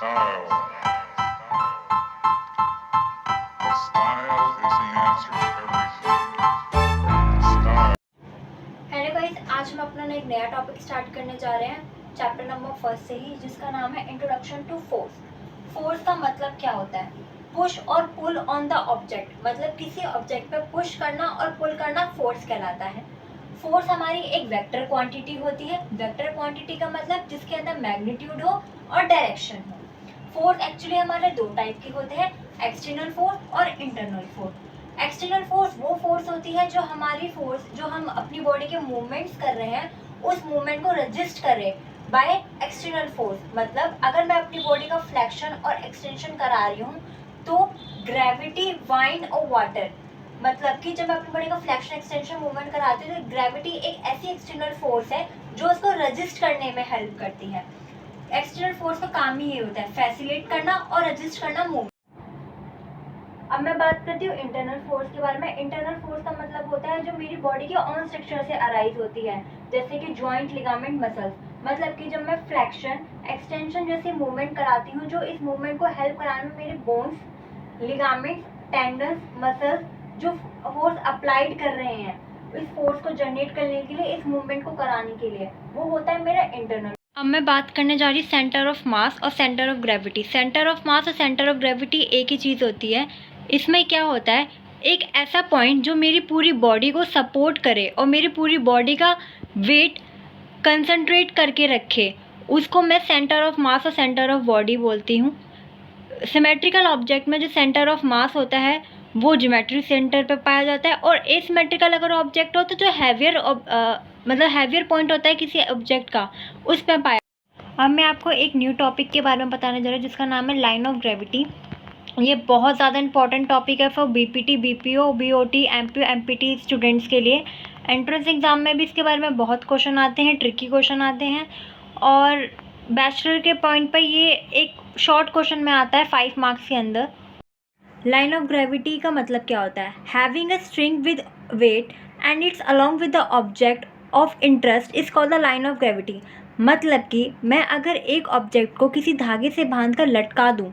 Style. Style is the answer to everything. Style. Hello guys, आज हम अपना एक नया टॉपिक स्टार्ट करने जा रहे हैं चैप्टर नंबर 1 से ही, जिसका नाम है इंट्रोडक्शन टू फोर्स। फोर्स का मतलब क्या होता है? पुश और पुल ऑन द ऑब्जेक्ट, मतलब किसी ऑब्जेक्ट पे पुश करना और पुल करना फोर्स कहलाता है। फोर्स हमारी एक वेक्टर क्वांटिटी होती है। वेक्टर क्वांटिटी का मतलब जिसके अंदर मैग्नीट्यूड हो और डायरेक्शन हो। फोर्स एक्चुअली हमारे दो टाइप के होते हैं, एक्सटर्नल फोर्स और इंटरनल फोर्स। एक्सटर्नल फोर्स वो फोर्स होती है जो हमारी फोर्स, जो हम अपनी बॉडी के मूवमेंट्स कर रहे हैं, उस मूवमेंट को रजिस्ट करे बाय एक्सटर्नल फोर्स। मतलब अगर मैं अपनी बॉडी का फ्लेक्शन और एक्सटेंशन करा रही हूँ तो ग्रेविटी, वाइंड और वाटर, मतलब कि जब मैं अपनी बॉडी का फ्लेक्शन एक्सटेंशन मूवमेंट कराती हूँ तो ग्रेविटी एक ऐसी एक्सटर्नल फोर्स है जो उसको रजिस्ट करने में हेल्प करती है। एक्सटर्नल फोर्स का काम ही ये होता है, फैसिलिटेट करना और रजिस्ट करना मूवमेंट। अब मैं बात करती हूँ इंटरनल फोर्स के बारे में। इंटरनल फोर्स का मतलब होता है जो मेरी बॉडी के ऑन स्ट्रक्चर से अराइज होती है, जैसे कि जॉइंट, लिगामेंट, मसल्स। मतलब कि जब मैं फ्लेक्शन एक्सटेंशन जैसे मूवमेंट कराती हूँ, जो इस मूवमेंट को हेल्प कराने में मेरे बोन्स, लिगामेंट्स, टेंडन्स, मसल्स जो फोर्स अप्लाइड कर रहे हैं, इस फोर्स को जनरेट करने के लिए, इस मूवमेंट को कराने के लिए, वो होता है मेरा इंटरनल। अब मैं बात करने जा रही सेंटर ऑफ मास और centre of gravity. Centre of mass और सेंटर ऑफ ग्रेविटी एक ही चीज़ होती है। इसमें क्या होता है, एक ऐसा पॉइंट जो मेरी पूरी बॉडी को सपोर्ट करे और मेरी पूरी बॉडी का वेट कंसंट्रेट करके रखे, उसको मैं सेंटर ऑफ मास और सेंटर ऑफ बॉडी बोलती हूँ। सिमेट्रिकल ऑब्जेक्ट में जो सेंटर ऑफ मास होता है वो ज्योमेट्री सेंटर पे पाया जाता है, और एसिमेट्रिकल अगर ऑब्जेक्ट हो तो जो हैवियर मतलब हैवियर पॉइंट होता है किसी ऑब्जेक्ट का, उस पर पाया। अब मैं आपको एक न्यू टॉपिक के बारे में बताने जा रही हूँ जिसका नाम है लाइन ऑफ ग्रेविटी। ये बहुत ज़्यादा इंपॉर्टेंट टॉपिक है for BPT, BPO, BOT, MPO, empty students के लिए। एंट्रेंस एग्ज़ाम में भी इसके बारे में बहुत क्वेश्चन आते हैं, ट्रिकी क्वेश्चन आते हैं, और बैचलर के पॉइंट पर ये एक शॉर्ट क्वेश्चन में आता है 5 मार्क्स के अंदर। लाइन ऑफ ग्रेविटी का मतलब क्या होता है? Having a string with weight and it's along with the object of interest is called the line of gravity. मतलब कि मैं अगर एक ऑब्जेक्ट को किसी धागे से बांध कर लटका दूँ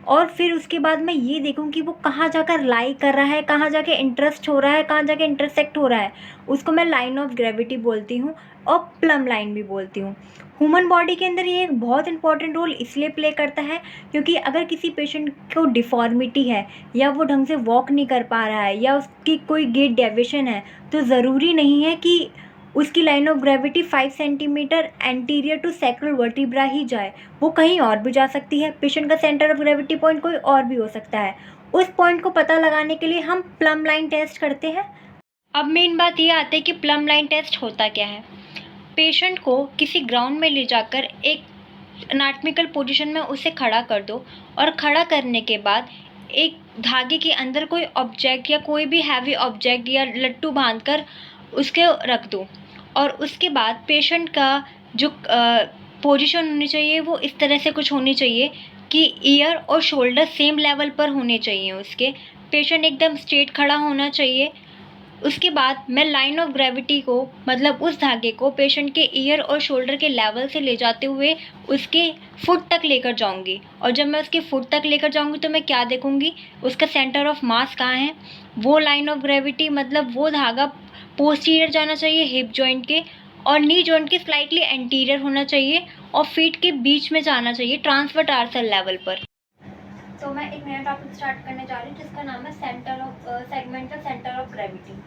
और फिर उसके बाद मैं ये देखूँ कि वो कहाँ जाकर लाई कर रहा है, कहाँ जाके इंटरेस्ट हो रहा है, कहाँ जाके इंटरसेक्ट हो रहा है, उसको मैं लाइन ऑफ ग्रेविटी बोलती हूँ, और प्लम लाइन भी बोलती हूँ। ह्यूमन बॉडी के अंदर ये एक बहुत इंपॉर्टेंट रोल इसलिए प्ले करता है क्योंकि अगर किसी पेशेंट को डिफॉर्मिटी है, या वो ढंग से वॉक नहीं कर पा रहा है, या उसकी कोई गेट डेविएशन है, तो ज़रूरी नहीं है कि उसकी line of gravity 5 centimetre anterior to sacral vertebra ही जाए, वो कहीं और भी जा सकती है। पेशेंट का सेंटर ऑफ ग्रेविटी पॉइंट कोई और भी हो सकता है। उस पॉइंट को पता लगाने के लिए हम प्लम लाइन टेस्ट करते हैं। अब मेन बात ये आती है कि प्लम लाइन टेस्ट होता क्या है। पेशेंट को किसी ग्राउंड में ले जाकर एक एनाटॉमिकल पोजीशन में उसे खड़ा कर दो, और खड़ा करने के बाद एक धागे के अंदर कोई ऑब्जेक्ट या कोई भी हैवी ऑब्जेक्ट या लट्टू बांधकर उसके रख दो, और उसके बाद पेशेंट का जो पोजीशन होनी चाहिए वो इस तरह से कुछ होनी चाहिए कि ईयर और शोल्डर सेम लेवल पर होने चाहिए उसके। पेशेंट एकदम स्ट्रेट खड़ा होना चाहिए। उसके बाद मैं लाइन ऑफ ग्रेविटी को, मतलब उस धागे को पेशेंट के ईयर और शोल्डर के लेवल से ले जाते हुए उसके फुट तक लेकर जाऊंगी, और जब मैं उसके फुट तक लेकर जाऊंगी तो मैं क्या देखूंगी, उसका सेंटर ऑफ मास कहाँ है। वो लाइन ऑफ ग्रेविटी मतलब वो धागा पोस्टीरियर जाना चाहिए हिप जॉइंट के, और नी जॉइंट के स्लाइटली एंटीरियर होना चाहिए, और फीट के बीच में जाना चाहिए ट्रांसवर्टार्सल लेवल पर। तो मैं एक नया टॉपिक स्टार्ट करने जा रही हूँ जिसका नाम है सेगमेंटल सेंटर ऑफ ग्रेविटी।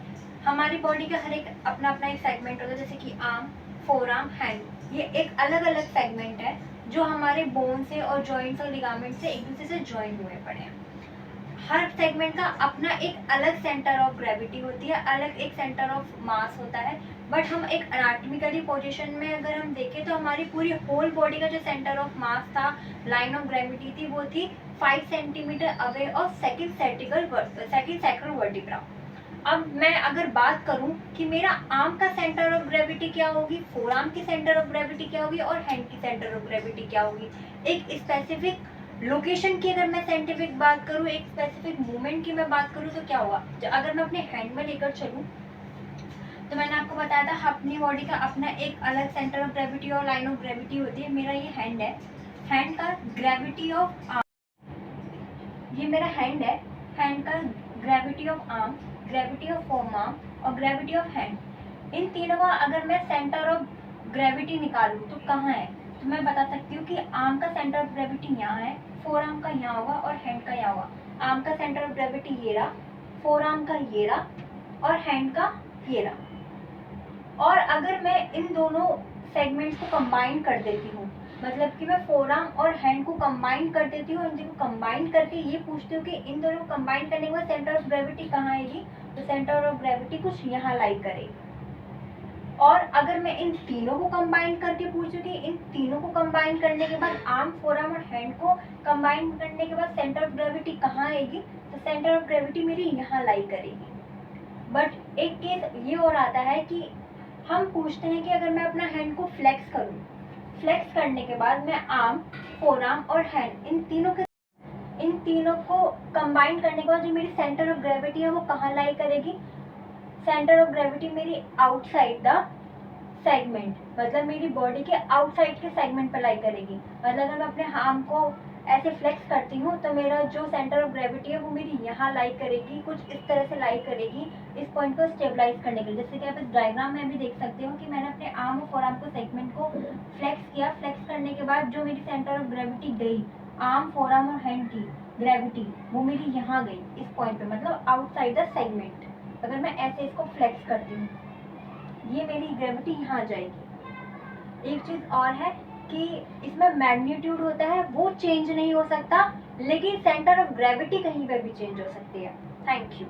हमारी बॉडी का हर एक अपना अपना एक सेगमेंट होता है, जैसे कि आर्म, फोर आर्म, हैंड। ये एक अलग अलग सेगमेंट है जो हमारे बोन से और जॉइंट्स और लिगामेंट से एक दूसरे से ज्वाइन हुए पड़े हैं। हर सेगमेंट का अपना एक अलग सेंटर ऑफ ग्रेविटी होती है, अलग एक सेंटर ऑफ मास होता है। बट हम एक एनाटॉमिकली पोजीशन में अगर हम देखें तो हमारी पूरी होल बॉडी का जो सेंटर ऑफ मास था, लाइन ऑफ ग्रेविटी थी, वो थी 5 centimetre away of second sacral vertebra. अब मैं अगर बात करूं कि मेरा आर्म का सेंटर ऑफ ग्रेविटी क्या होगी, फोर आर्म की सेंटर ऑफ ग्रेविटी क्या होगी, और हैंड की सेंटर ऑफ ग्रेविटी क्या होगी, एक स्पेसिफिक लोकेशन की अगर मैं साइंटिफिक बात करूं, एक स्पेसिफिक मूवमेंट की मैं बात करूं, तो क्या होगा, अगर मैं अपने हैंड में लेकर चलूं तो मैंने आपको बताया था अपनी बॉडी का अपना एक अलग सेंटर ऑफ ग्रेविटी और लाइन ऑफ ग्रेविटी होती है। मेरा ये हैंड है, हैंड का ग्रेविटी ऑफ आर्म, ये मेरा हैंड है, हैंड का gravity of arm, gravity of foam arm और ग्रेविटी ऑफ हैंड, इन तीनों का अगर मैं सेंटर ऑफ ग्रेविटी निकालूं तो कहाँ है? तो मैं बता सकती हूँ कि आर्म का सेंटर ऑफ ग्रेविटी यहाँ है, फोर आर्म का यहाँ होगा और हैंड का यहाँ होगा। आर्म का सेंटर ऑफ ग्रेविटी ये रहा, फोर आर्म का ये रहा और हैंड का ये रहा। और अगर मैं इन दोनों सेगमेंट्स को कंबाइन कर देती हूँ, मतलब कि मैं फोर आर्म और हैंड को कंबाइन कर देती हूँ, इन दोनों कंबाइन करके ये पूछती हूँ कि इन दोनों को कंबाइन करने के बाद सेंटर ऑफ ग्रेविटी कहाँ आएगी, तो सेंटर ऑफ ग्रेविटी कुछ यहाँ लाई करेगी। और अगर मैं इन तीनों को कंबाइन करके पूछूं कि इन तीनों को कंबाइन करने के बाद आर्म, फोर आर्म और हैंड को कंबाइन करने के बाद सेंटर ऑफ ग्रेविटी कहाँ आएगी, तो सेंटर ऑफ ग्रेविटी मेरी यहाँ लाई करेगी। बट एक केस ये और आता है कि हम पूछते हैं कि अगर मैं अपना हैंड को फ्लेक्स करूँ, फ्लेक्स करने के बाद मैं आर्म, फोर आर्म और हैंड इन तीनों को कंबाइन करने के बाद जो मेरी सेंटर ऑफ ग्रेविटी है वो कहाँ लाई करेगी, सेंटर ऑफ ग्रेविटी मेरी आउटसाइड द सेगमेंट, मतलब मेरी बॉडी के आउटसाइड के सेगमेंट पर लाई करेगी। मतलब अगर मैं अपने आर्म को ऐसे फ्लेक्स करती हूँ तो मेरा जो सेंटर ऑफ ग्रेविटी है वो मेरी यहाँ लाई करेगी, कुछ इस तरह से लाई करेगी इस पॉइंट को स्टेबलाइज करने के लिए। जैसे कि आप इस डायग्राम में भी देख सकते हो कि मैंने अपने आर्म और फोर आर्म को सेगमेंट को फ्लेक्स किया, फ्लेक्स करने के बाद जो मेरी सेंटर ऑफ ग्रेविटी गई आर्म, फोर आर्म और हैंड की ग्रेविटी वो मेरी यहाँ गई इस पॉइंट पे, मतलब आउटसाइड द सेगमेंट। अगर मैं ऐसे इसको फ्लेक्स करती हूँ ये मेरी ग्रेविटी यहाँ जाएगी। एक चीज़ और है कि इसमें मैग्नीट्यूड होता है वो चेंज नहीं हो सकता, लेकिन सेंटर ऑफ ग्रेविटी कहीं पर भी चेंज हो सकती है। Thank you.